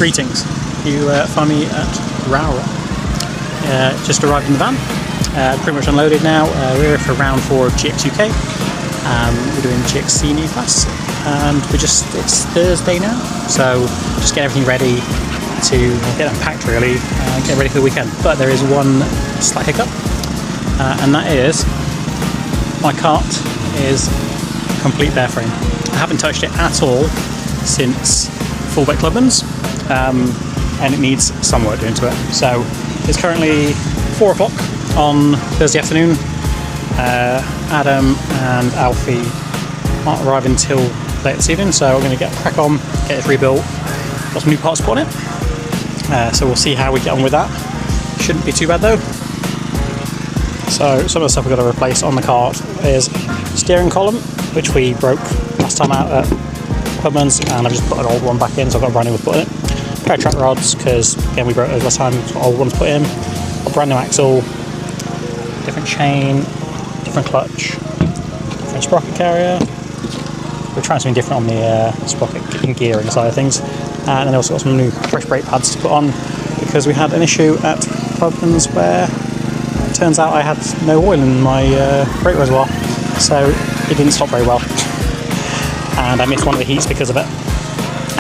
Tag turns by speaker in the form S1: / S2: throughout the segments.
S1: Greetings. You find me at Rowrah. Just arrived in the van. Pretty much unloaded now. We're here for round 4 of GX UK. We're doing GX Senior class, and it's Thursday now, so just get everything ready to get unpacked really, get ready for the weekend. But there is one slight hiccup, and that is my kart is complete bare frame. I haven't touched it at all since fullback Clubman's, and it needs some work doing to it. So it's currently 4 o'clock on Thursday afternoon. Adam and Alfie aren't arriving until late this evening, so I'm going to get a crack on, get it rebuilt. Got some new parts put on it, so we'll see how we get on with that. Shouldn't be too bad though. So some of the stuff we've got to replace on the kart is steering column, which we broke last time out at Clubman's, and I've just put an old one back in, so I've got a brand new one to put in it. A pair of track rods, because again we broke those last time, so old ones put in. A brand new axle, different chain, different clutch, different sprocket carrier. We're trying something different on the sprocket and gearing side of things, and then also got some new fresh brake pads to put on, because we had an issue at Clubman's where it turns out I had no oil in my brake reservoir, so it didn't stop very well, and I missed one of the heats because of it.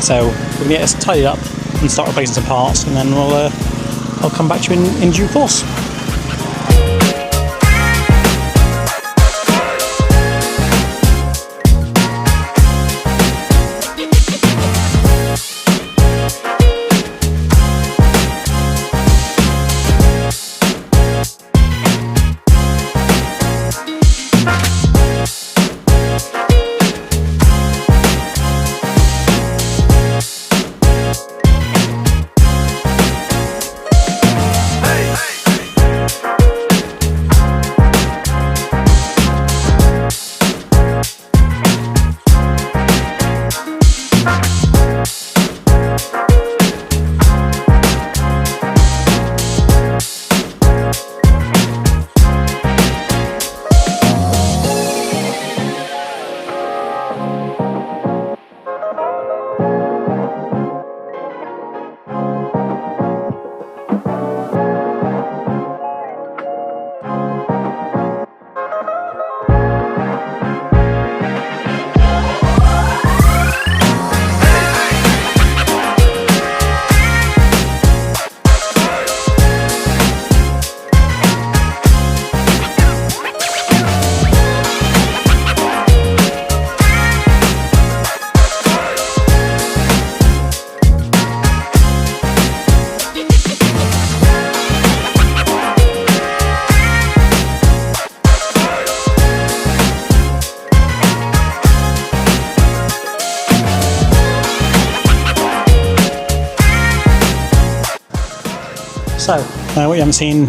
S1: So we're going to get this tidied up and start replacing some parts, and then I'll come back to you in due course. So, what you haven't seen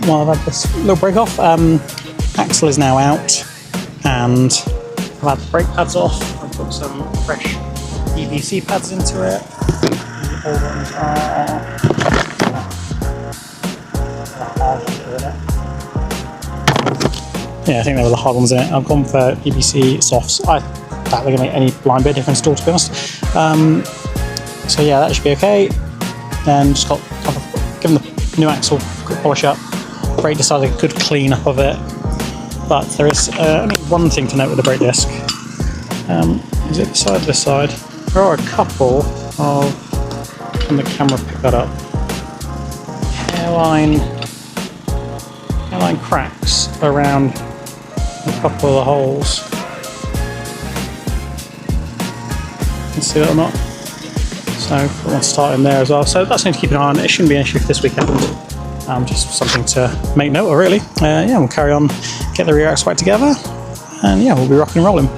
S1: while I've had this little break off, axle is now out, and I've had the brake pads off. I've put some fresh EVC pads into it. The old ones are I think they were the hard ones in it. I've gone for EVC softs. I doubt they're going to make any blind bit of difference at all, to be honest. So yeah, that should be okay. Then just got given the new axle quick polish up. Brake disc had a good clean up of it, but there is only one thing to note with the brake disc. Is it the side of this side? There are a couple of, can the camera pick that up, hairline cracks around a couple of the holes. You can see that or not? So I want to start in there as well. So that's something to keep an eye on. It shouldn't be an issue for this weekend. Just something to make note of, really. Yeah, we'll carry on, get the rear axle back together, and yeah, we'll be rocking and rolling.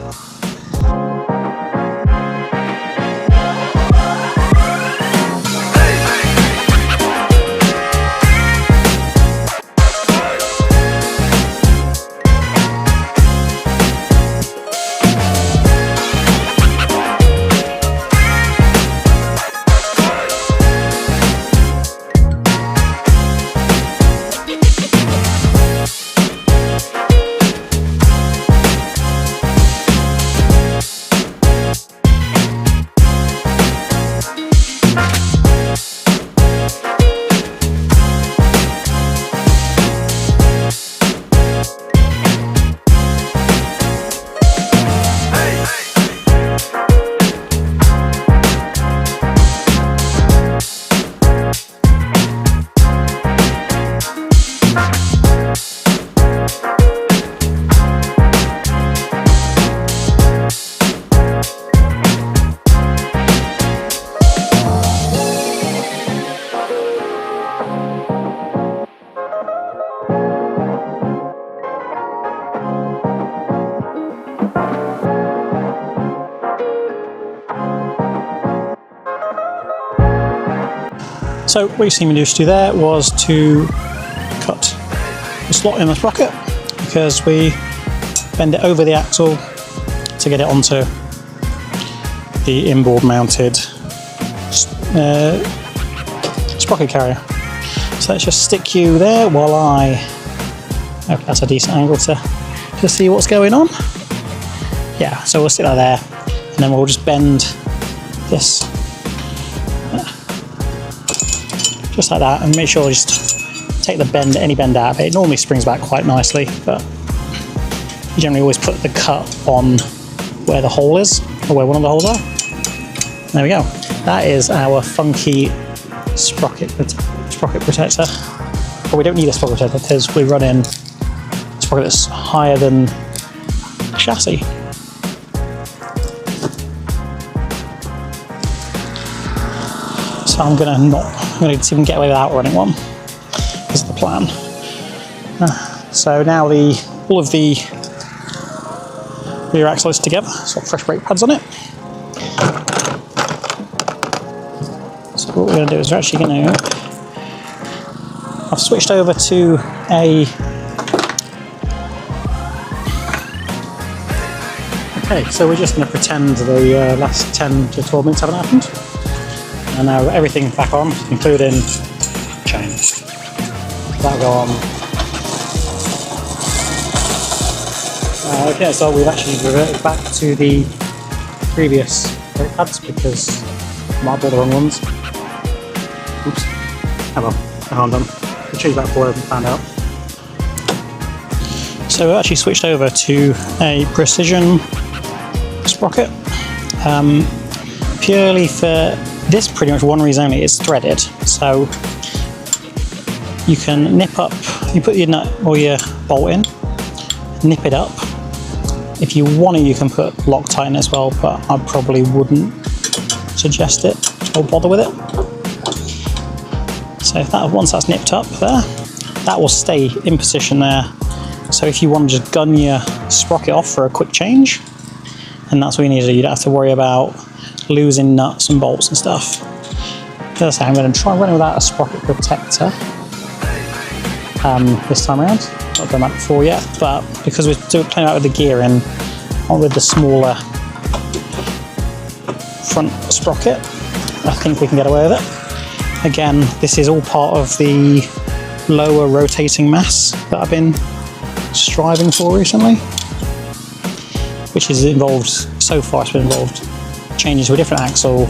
S1: So what you see me just do there was to cut the slot in the sprocket, because we bend it over the axle to get it onto the inboard mounted sprocket carrier. So let's just stick you there while I hope that's a decent angle to see what's going on. Yeah, so we'll stick that there, and then we'll just bend this just like that, and make sure just take the bend, any bend out of it. It normally springs back quite nicely, but you generally always put the cut on where the hole is, or where one of the holes are. There we go. That is our funky sprocket protector. But we don't need a sprocket protector because we're running a sprocket that's higher than the chassis. So I'm going to see if we can get away without running one. Is the plan. So now all of the rear axle is together. It's got fresh brake pads on it. So what we're going to do is we're actually going to. I've switched over to a. Okay, so we're just going to pretend the last 10 to 12 minutes haven't happened. And now everything back on, including chain. That'll go on. Okay, so we've actually reverted back to the previous brake pads because I might bought the wrong ones. Oops. Oh well, I found them. I'll change back before I found out. So we actually switched over to a precision sprocket. Purely for this, pretty much one reason only, it's threaded. So you can nip up, you put your nut or your bolt in, nip it up. If you want to, you can put Loctite in as well, but I probably wouldn't suggest it or bother with it. So if that, once that's nipped up there, that will stay in position there. So if you want to just gun your sprocket off for a quick change, and that's what you need to do. You don't have to worry about losing nuts and bolts and stuff. As I say, I'm going to try running without a sprocket protector this time around. Not done that before yet, but because we're playing out with the gearing, or with the smaller front sprocket, I think we can get away with it. Again, this is all part of the lower rotating mass that I've been striving for recently, which is involved, so far it's been involved changes to a different axle,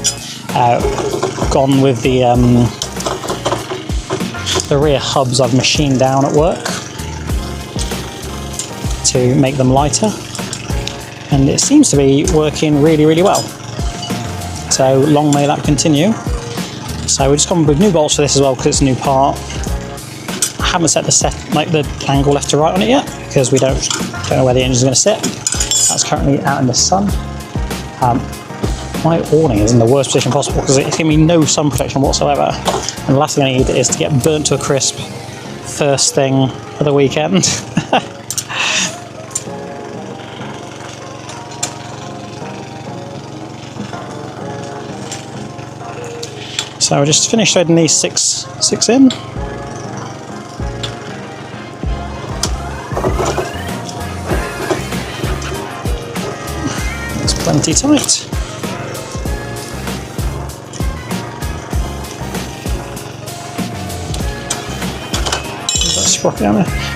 S1: gone with the rear hubs I've machined down at work to make them lighter, and it seems to be working really, really well. So long may that continue. So we've just come with new bolts for this as well because it's a new part. I haven't set the angle left to right on it yet because we don't know where the engine's going to sit. That's currently out in the sun. My awning is in the worst position possible because it's giving me no sun protection whatsoever. And the last thing I need is to get burnt to a crisp first thing of the weekend. So I just finished threading these six in. It's plenty tight.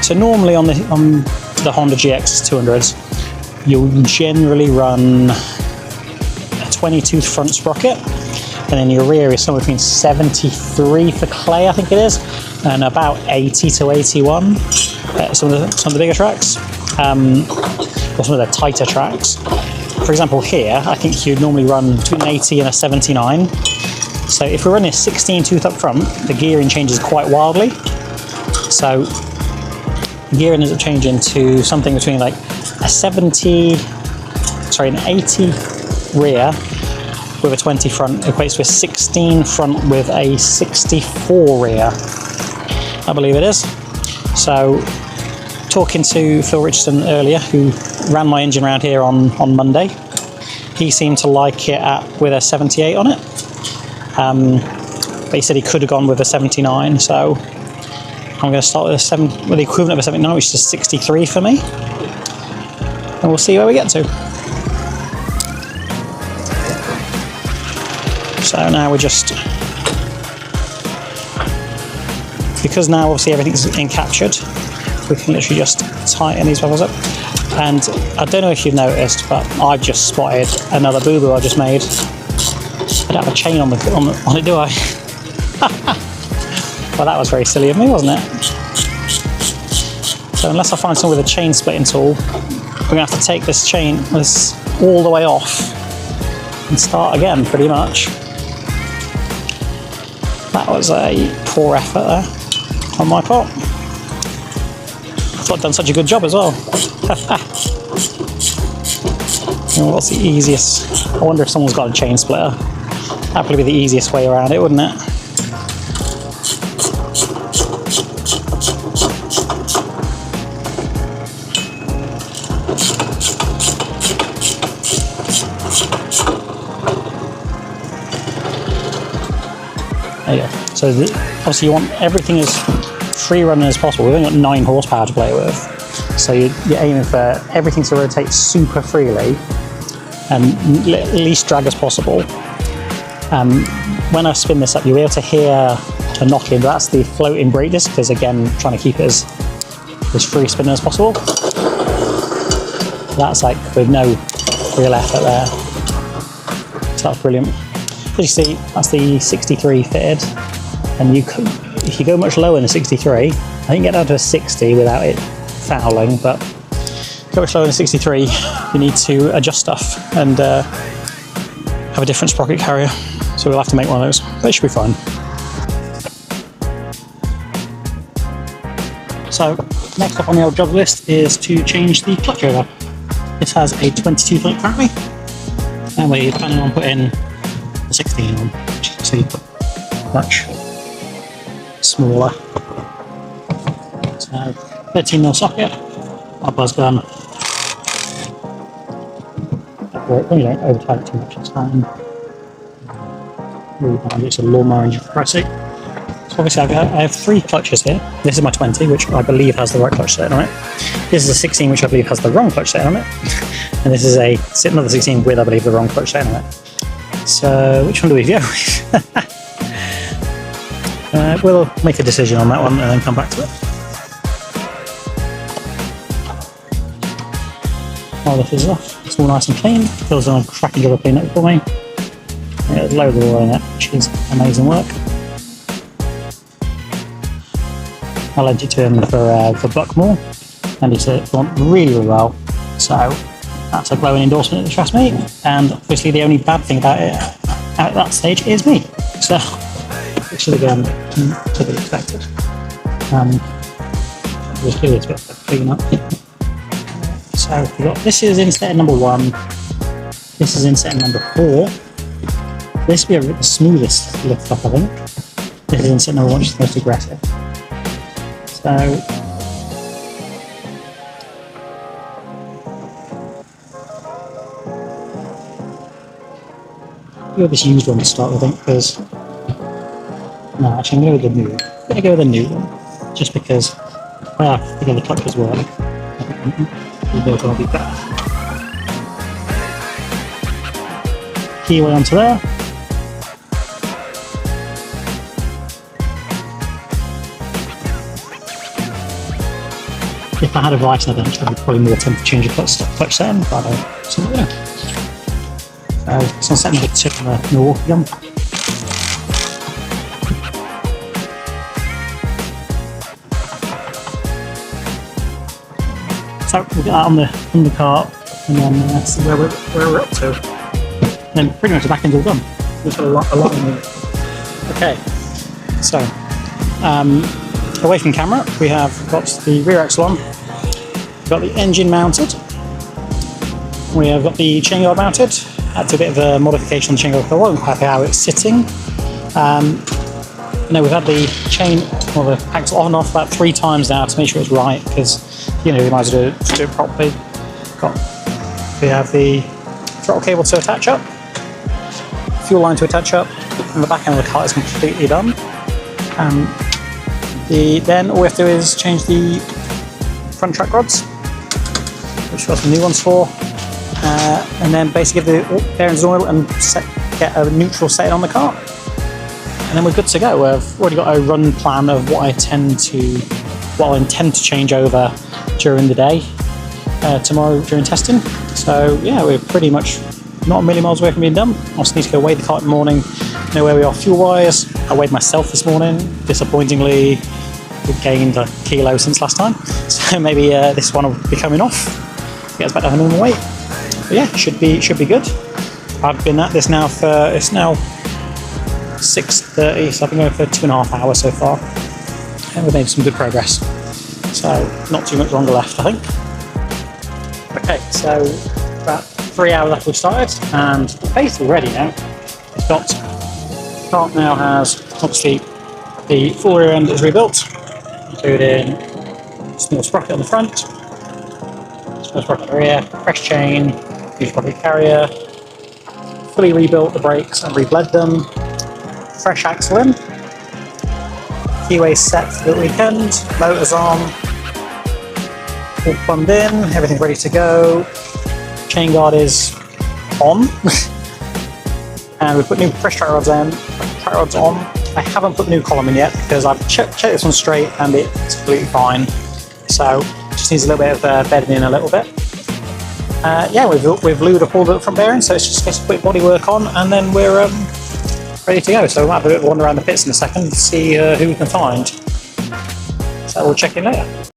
S1: So normally on the Honda GX 200s, you'll generally run a 22 front sprocket, and then your rear is somewhere between 73 for clay, I think it is, and about 80 to 81. Some of the bigger tracks, or some of the tighter tracks. For example, here I think you'd normally run between 80 and a 79. So if we're running a 16 tooth up front, the gearing changes quite wildly. So gearing ends up changing to something between like an 80 rear with a 20 front equates to a 16 front with a 64 rear, I believe it is. So talking to Phil Richardson earlier, who ran my engine around here on Monday, he seemed to like it with a 78 on it. but he said he could have gone with a 79, so I'm going to start with the equivalent of a 79, which is 63 for me, and we'll see where we get to. So now we're just, because now obviously everything's encaptured, we can literally just tighten these bubbles up. And I don't know if you've noticed, but I've just spotted another boo-boo I just made. I don't have a chain on it, do I? Well, that was very silly of me, wasn't it? So unless I find someone with a chain splitting tool, we're going to have to take this all the way off and start again, pretty much. That was a poor effort there on my part. I thought I'd done such a good job as well. What's the easiest? I wonder if someone's got a chain splitter. That'd probably be the easiest way around it, wouldn't it? There you go. So obviously you want everything as free running as possible. We've only got 9 horsepower to play with. So you're aiming for everything to rotate super freely and least drag as possible. When I spin this up, you'll be able to hear a knocking, but that's the floating brake disc, because again, trying to keep it as free spinning as possible. That's like with no real effort there. So that's brilliant. As you see, that's the 63 fitted, and if you go much lower than a 63, I think you get down to a 60 without it fouling, but go much lower than 63, you need to adjust stuff and have a different sprocket carrier. So we'll have to make one of those, but it should be fine. So next up on the old job list is to change the clutch over. This has a 22 foot currently, and we're planning on putting a 16 on, so you put much smaller. So 13mm socket, our buzz gun. You don't over tighten it too much, it's fine. Really bad, it's a lawnmower engine for Christ's sake. So obviously I have 3 clutches here. This is my 20, which I believe has the right clutch setting on it. This is a 16, which I believe has the wrong clutch setting on it. And this is another 16 with, I believe, the wrong clutch setting on it. So which one do we go with? We'll make a decision on that one and then come back to it. While this is off, it's all nice and clean. Phil's done a cracking job of cleaning it for me. There's loads of oil in it, which is amazing work. I lent it to him for Buckmore, and he said it went really, really well. So that's a glowing endorsement of the Trust Me. And obviously the only bad thing about it at that stage is me. So it should have gone to be expected. Just do this bit of clean up. So we've got, this is in setting number 1. This is in setting number 4. This will be the smoothest lift up, I think. This is in setting number 1, which is the most aggressive. So go with this used one to start with, I think, because no, actually I'm going to go with the new one. I'm going to go with the new one, just because the clutches work. Those will be better. Keyway onto there. If I had a right on the bench, I'd be probably more tempted to change the clutch setting, but I don't. So yeah. It's on set number 2 on the Milwaukee gun. So we'll get that on the undercart, and then see where we're up to. And then pretty much the back end's all done. We've got a lot of it. Okay, so away from camera, we have got the rear axle on, we've got the engine mounted, we have got the chain guard mounted. That's a bit of a modification on the chain guard, because I wasn't happy how it's sitting. No, we've had the chain or the axle on and off about 3 times now to make sure it's right, because we might as well do it properly. We have the throttle cable to attach up, fuel line to attach up, and the back end of the kart is completely done. Then all we have to do is change the front track rods, which we've got some new ones for, and then basically give the bearings oil and get a neutral setting on the kart, and then we're good to go. I've already got a run plan of what I intend to change over during the day tomorrow during testing. So yeah, we're pretty much not a million miles away from being done. I just need to go weigh the kart in the morning, know where we are fuel wise. I weighed myself this morning. Disappointingly, we've gained a kilo since last time, so maybe this one will be coming off, get us back to normal weight. But yeah, should be good. I've been at this now it's now 6:30, so I've been going for 2.5 hours so far, and we've made some good progress. So not too much longer left, I think. Okay, so about 3 hours after we started, and we're basically ready now. Kart now has, obviously, the full rear end is rebuilt, including small sprocket on the front, small sprocket on the rear, press chain, new sprocket carrier, fully rebuilt the brakes and rebled them, fresh axle in, keyway set for the weekend, motors on, all plumbed in, everything ready to go, chain guard is on, and we put new fresh track rods in, track rods on. I haven't put new column in yet because I've checked this one straight and it's completely fine, so just needs a little bit of bedding in a little bit. Yeah, we've glued up all the front bearings, so it's just a quick body work on, and then we're ready to go. So we might have a bit of a wander around the pits in a second to see who we can find. So we'll check in later.